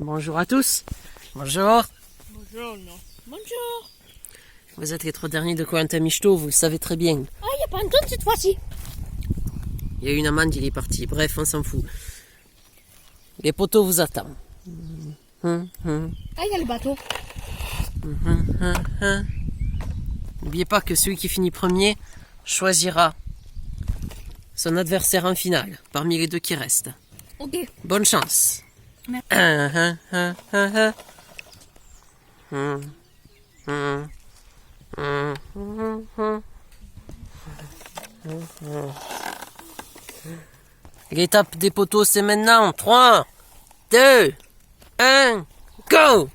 Bonjour à tous. Bonjour. Bonjour, non. Bonjour. Vous êtes les trois derniers de Koh-Lanta Mishto, vous le savez très bien. Ah, il n'y a pas Anton cette fois-ci. Il y a eu une amende, il est parti. Bref, on s'en fout. Les poteaux vous attendent. Ah, il y a le bateau. N'oubliez pas que celui qui finit premier choisira son adversaire en finale, parmi les deux qui restent. Ok. Bonne chance. Merci. L'étape des poteaux, c'est maintenant. 3, 2, 1, go!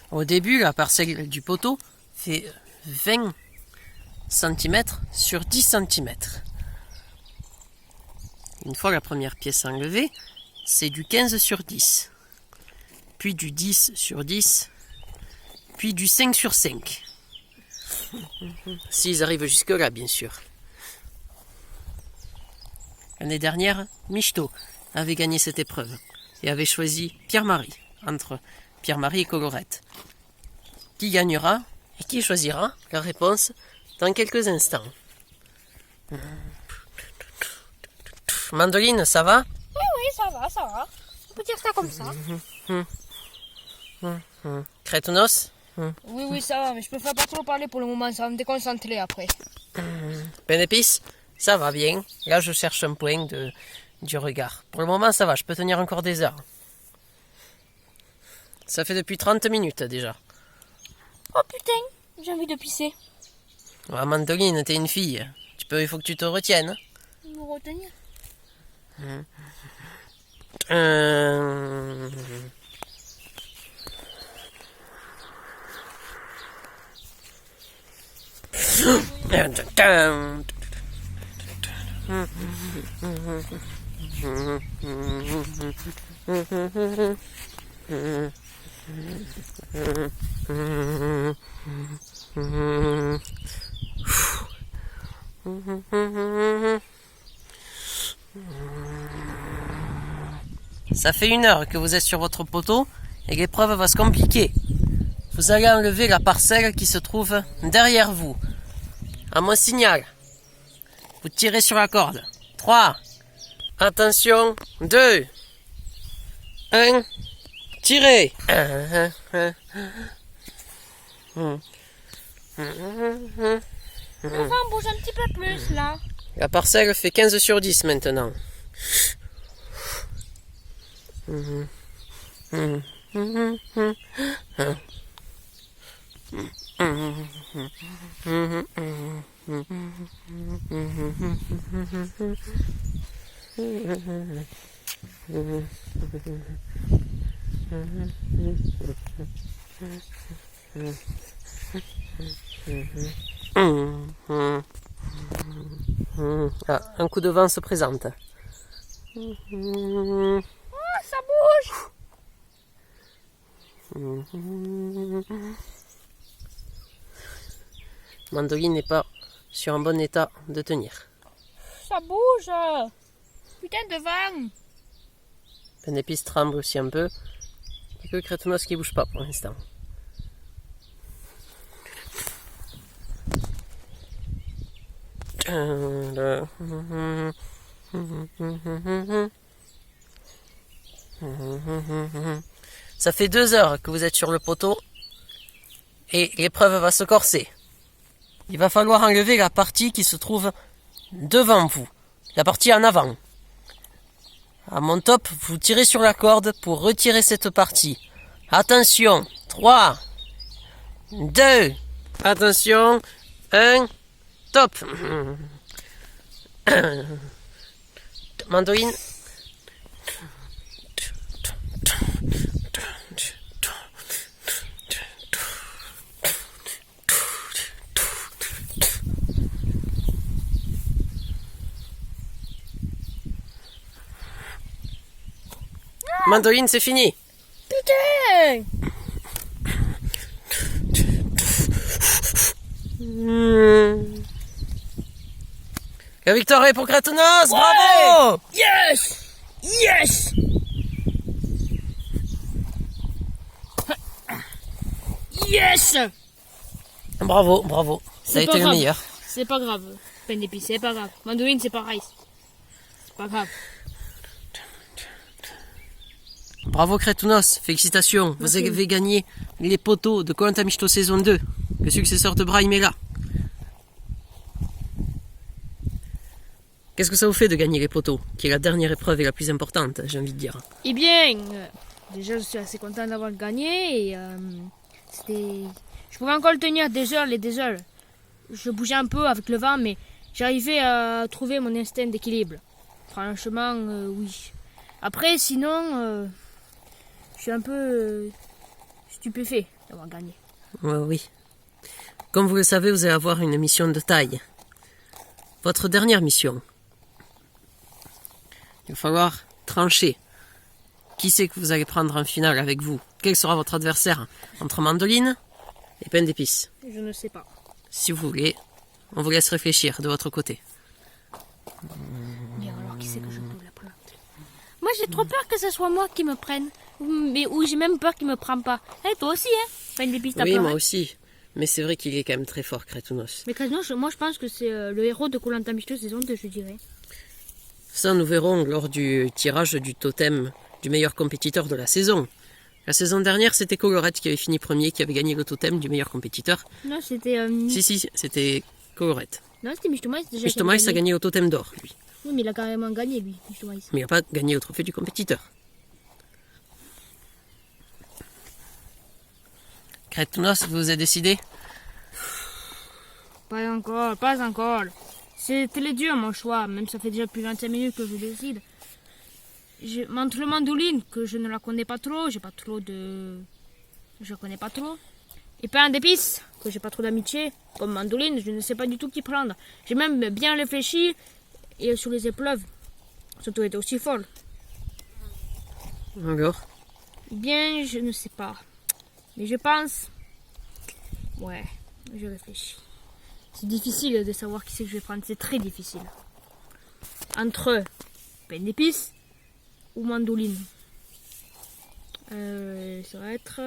Au début, la parcelle du poteau fait 20 cm sur 10 cm. Une fois la première pièce enlevée, c'est du 15 sur 10. Puis du 10 sur 10. Puis du 5 sur 5. S'ils arrivent jusque-là, bien sûr. L'année dernière, Michto avait gagné cette épreuve et avait choisi Pierre-Marie, entre Pierre-Marie et Colorette. Qui gagnera et qui choisira la réponse dans quelques instants. Mandoline, ça va? Oui, ça va, ça va. On peut dire ça comme ça. Crétonos? Oui, ça va, mais je préfère pas trop parler pour le moment, ça va me déconcentrer après. Pénépice? Ça va bien. Là, je cherche un point du regard. Pour le moment, ça va, je peux tenir encore des heures. Ça fait depuis 30 minutes déjà. Oh putain, j'ai envie de pisser. Ah, Mandoline, t'es une fille. Il faut que tu te retiennes. Me retenir. Ça fait 1 heure que vous êtes sur votre poteau et l'épreuve va se compliquer. Vous allez enlever la parcelle qui se trouve derrière vous. À mon signal, vous tirez sur la corde. 3, attention, 2, 1, tirez. Enfin, on bouge un petit peu plus là. La parcelle fait 15 sur 10 maintenant. Ah, un coup de vent se présente. Oh, ça bouge. Mandoline n'est pas sur un bon état de tenir. Ça bouge. Putain de vent. Pénépice tremble aussi un peu. Il n'y a que Crétonos qui ne bouge pas pour l'instant. Ça fait 2 heures que vous êtes sur le poteau et l'épreuve va se corser. Il va falloir enlever la partie qui se trouve devant vous, la partie en avant. À mon top, vous tirez sur la corde pour retirer cette partie. Attention, 3, 2, attention, 1, top. Mandoline. Mandoline, c'est fini. La victoire est pour Kratonos, bravo! Yes! Yes! Yes! Bravo, bravo. Ça a C'est pas été le grave. meilleur. C'est pas grave, pain d'épices, c'est pas grave. Mandoline, c'est pareil. C'est pas grave. Bravo Kratonos, félicitations. Vous Merci. avez gagné les poteaux de Koh-Lanta Mishito saison 2. Le successeur de Brahim est là. Qu'est-ce que ça vous fait de gagner les poteaux, qui est la dernière épreuve et la plus importante, j'ai envie de dire. Eh bien, déjà, je suis assez content d'avoir gagné et c'était... Je pouvais encore le tenir des heures et des heures. Je bougeais un peu avec le vent, mais j'arrivais à trouver mon instinct d'équilibre. Franchement, oui. Après, sinon, je suis un peu stupéfait d'avoir gagné. Oui. Comme vous le savez, vous allez avoir une mission de taille. Votre dernière mission. Il va falloir trancher. Qui c'est que vous allez prendre en finale avec vous? Quel sera votre adversaire entre Mandoline et pain d'épices? Je ne sais pas. Si vous voulez, on vous laisse réfléchir de votre côté. Mais alors, qui c'est que je peux la prendre? Moi, j'ai trop peur que ce soit moi qui me prenne. Ou j'ai même peur qu'il me prenne pas. Et toi aussi, hein? Pain d'épices, t'as Oui, peur, moi hein? aussi. Mais c'est vrai qu'il est quand même très fort, Kratonos. Mais quasiment, moi, je pense que c'est le héros de Koh-Lanta Mishito saison 2, je dirais. Ça, nous verrons lors du tirage du totem du meilleur compétiteur de la saison. La saison dernière, c'était Colorette qui avait fini premier, qui avait gagné le totem du meilleur compétiteur. Non, c'était... Si, c'était Colorette. Non, c'était Michto Maïs déjà. Mishito Maïs a gagné le totem d'or, lui. Oui, mais il a carrément gagné, lui, Michto Maïs. Mais il n'a pas gagné le trophée du compétiteur. Kratonos, vous vous êtes décidé? Pas encore, pas encore. C'était dur, mon choix. Même ça fait déjà plus de 25 minutes que je décide. Entre le Mandoline, que je ne la connais pas trop, j'ai pas trop de... Je la connais pas trop. Et pain d'épices, que j'ai pas trop d'amitié. Comme Mandoline, je ne sais pas du tout qui prendre. J'ai même bien réfléchi. Et sur les épreuves, surtout été aussi folle. Alors? Bien, je ne sais pas. Mais je pense... Ouais, je réfléchis. C'est difficile de savoir qui c'est que je vais prendre. C'est très difficile. Entre pain d'épices ou Mandoline. Ça va être...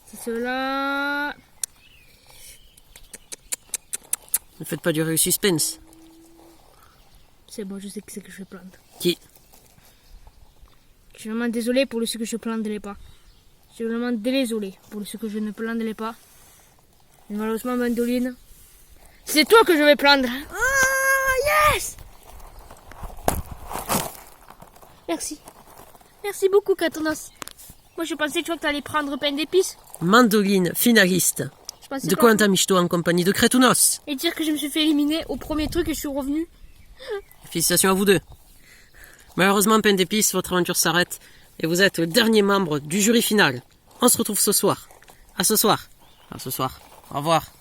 c'est cela... Ne faites pas durer le suspense. C'est bon, je sais qui c'est que je vais prendre. Qui? Je suis vraiment désolée pour ce que je ne prendrai pas. Je suis vraiment désolée pour ce que je ne prendrai pas. Mais malheureusement, Mandoline, c'est toi que je vais prendre. Ah, yes! Merci. Merci beaucoup, Kratonos. Moi, je pensais, tu vois, que tu allais prendre pain d'épices. Mandoline, finaliste Je pensais de pas- Koh-Lanta Mishito en compagnie de Kratonos. Et dire que je me suis fait éliminer au premier truc et je suis revenue. Félicitations à vous deux. Malheureusement, pain d'épices, votre aventure s'arrête et vous êtes le dernier membre du jury final. On se retrouve ce soir. À ce soir. À ce soir. Au revoir.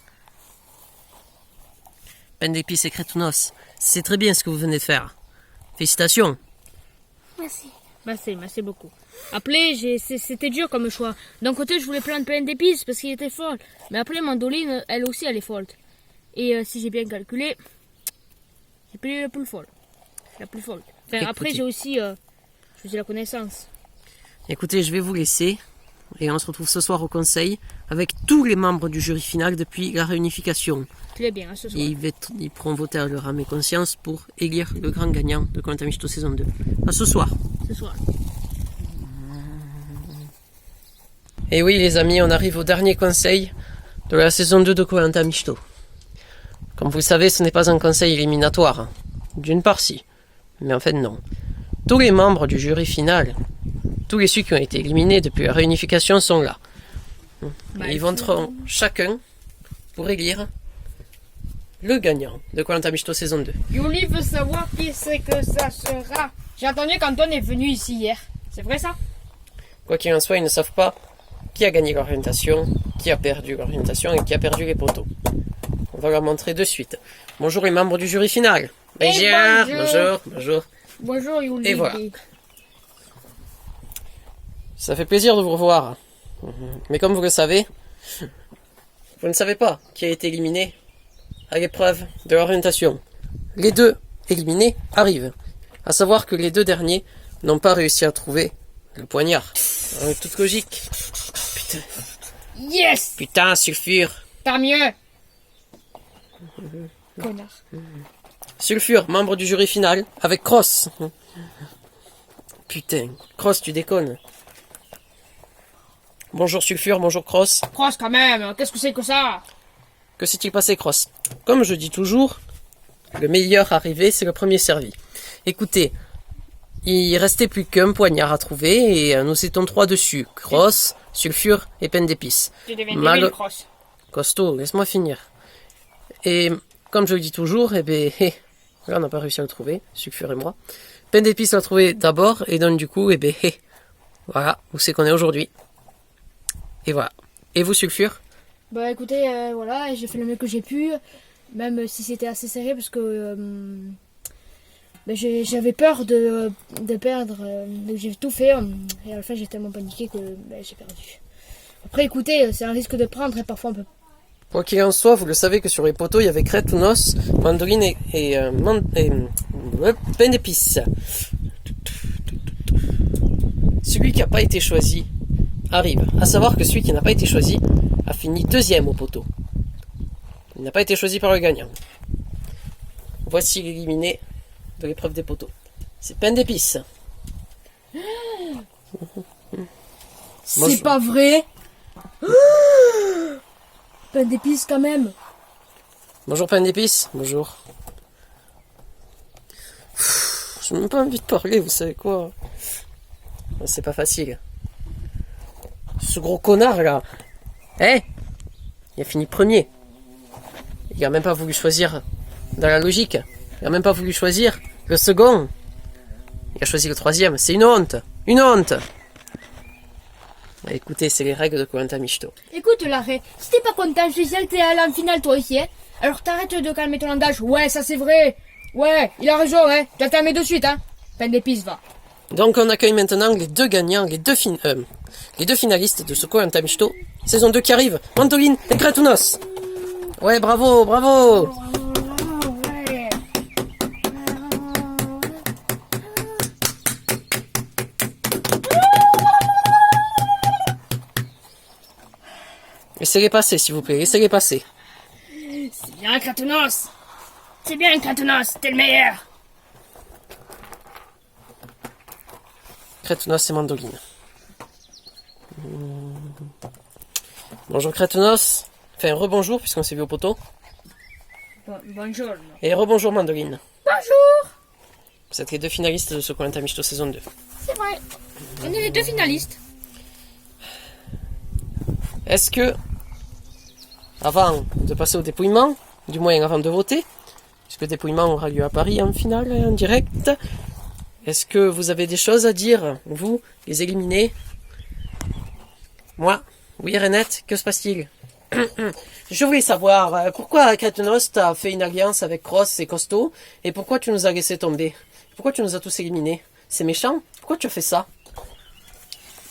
Pain d'épices et Kratonos, c'est très bien ce que vous venez de faire. Félicitations. Merci. Merci beaucoup. Après, c'était dur comme choix. D'un côté, je voulais prendre pain d'épices parce qu'il était folle. Mais après, Mandoline, elle aussi, elle est folle. Et si j'ai bien calculé, j'ai pris la plus folle. La plus folle. Enfin, Écoutez. après, j'ai aussi la connaissance. Écoutez, je vais vous laisser et on se retrouve ce soir au conseil avec tous les membres du jury final depuis la réunification. Très bien, à ce soir. Et ils pourront voter à leur âme et conscience pour élire le grand gagnant de Koh-Lanta Mishito saison 2. À ce soir. Ce soir. Et oui les amis, on arrive au dernier conseil de la saison 2 de Koh-Lanta Mishito. Comme vous le savez, ce n'est pas un conseil éliminatoire. D'une part si, mais en fait non. Tous les membres du jury final, tous les ceux qui ont été éliminés depuis la réunification sont là. Et ils voteront chacun pour élire le gagnant de Koh-Lanta Mishito saison 2. Yuli veut savoir qui c'est que ça sera. J'ai entendu qu'Antoine est venu ici hier. C'est vrai ça? Quoi qu'il en soit, ils ne savent pas qui a gagné l'orientation, qui a perdu l'orientation et qui a perdu les poteaux. On va leur montrer de suite. Bonjour les membres du jury final. bonjour. Bonjour. Bonjour Yuli. Et voilà. Ça fait plaisir de vous revoir. Mais comme vous le savez, vous ne savez pas qui a été éliminé à l'épreuve de l'orientation. Les deux éliminés arrivent. À savoir que les deux derniers n'ont pas réussi à trouver le poignard. En toute logique. Putain. Yes! Putain, Sulfure. Tant mieux! Connard. Sulfure, membre du jury final, avec Cross. Putain, Cross, tu déconnes. Bonjour Sulfure, bonjour Cross. Cross quand même, qu'est-ce que c'est que ça? Que s'est-il passé, Cross? Comme je dis toujours, le meilleur arrivé, c'est le premier servi. Écoutez, il restait plus qu'un poignard à trouver et nous étions 3 dessus. Cross, Sulfure et Peine d'épices. Tu deviens débile, Cross. Costaud, laisse-moi finir. Et comme je le dis toujours, eh ben, là on n'a pas réussi à le trouver, Sulfure et moi. Peine d'épices l'a trouvé d'abord et donc du coup, eh ben, voilà, où c'est qu'on est aujourd'hui. Et voilà. Et vous, Sulfure? Bah écoutez, voilà, j'ai fait le mieux que j'ai pu, même si c'était assez serré parce que j'avais peur de perdre, donc j'ai tout fait et à la fin j'ai tellement paniqué que j'ai perdu. Après écoutez, c'est un risque de prendre et parfois on peut... Quoi qu'il en soit, vous le savez que sur les poteaux, il y avait Crétounos, Mandoline et Peine d'épices. Celui qui n'a pas été choisi arrive. À savoir que celui qui n'a pas été choisi a fini 2e au poteau. Il n'a pas été choisi par le gagnant. Voici l'éliminé de l'épreuve des poteaux. C'est Peine d'épices. C'est pas vrai. Peine d'épices quand même. Bonjour Peine d'épices. Bonjour. J'ai même pas envie de parler, vous savez quoi. C'est pas facile. Ce gros connard là. Il a fini premier. Il a même pas voulu choisir dans la logique. Il a même pas voulu choisir le second. Il a choisi le 3e. C'est une honte. Une honte. Écoutez, c'est les règles de Koh-Lanta Mishito. Écoute Larré, si t'es pas content, je te signale, t'es allé en finale toi aussi, hein. Alors t'arrêtes de calmer ton langage. Ouais, ça c'est vrai. Ouais, il a raison, hein. Tu vas te calmer de suite, hein. Peine d'épices, va. Donc on accueille maintenant les deux gagnants, les deux finalistes de ce Koh-Lanta Mishito. Saison 2 qui arrive. Mandoline et Crétounos. Ouais, bravo, bravo. Ouais. Laissez-les passer, s'il vous plaît. Laissez-les passer. C'est bien, Crétounos. C'est bien, Crétounos. T'es le meilleur. Crétounos et Mandoline. Bonjour Crétounos. Enfin, rebonjour, puisqu'on s'est vu au poteau. Bonjour. Et rebonjour Mandoline. Bonjour. Vous êtes les deux finalistes de ce Koh-Lanta Mishito saison 2. C'est vrai. On est les deux finalistes. Est-ce que, avant de passer au dépouillement, du moins avant de voter, puisque le dépouillement aura lieu à Paris en finale, en direct, est-ce que vous avez des choses à dire, vous, les éliminés? Moi? Oui, Renette, que se passe-t-il? Je voulais savoir, pourquoi Crétounos t'a fait une alliance avec Cross et Costaud, et pourquoi tu nous as laissé tomber? Pourquoi tu nous as tous éliminés? C'est méchant? Pourquoi tu as fait ça?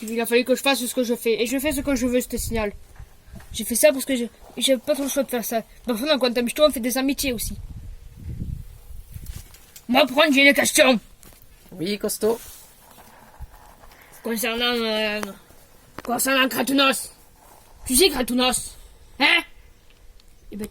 Il a fallu que je fasse ce que je fais. Et je fais ce que je veux, je te signale. J'ai fait ça parce que j'ai pas trop le choix de faire ça. Parfois, dans Koh-Lanta Mishito, on fait des amitiés aussi. Moi, pour j'ai une question. Oui, Costaud. Concernant Crétounos. Tu sais Crétounos, hein? Eh ben,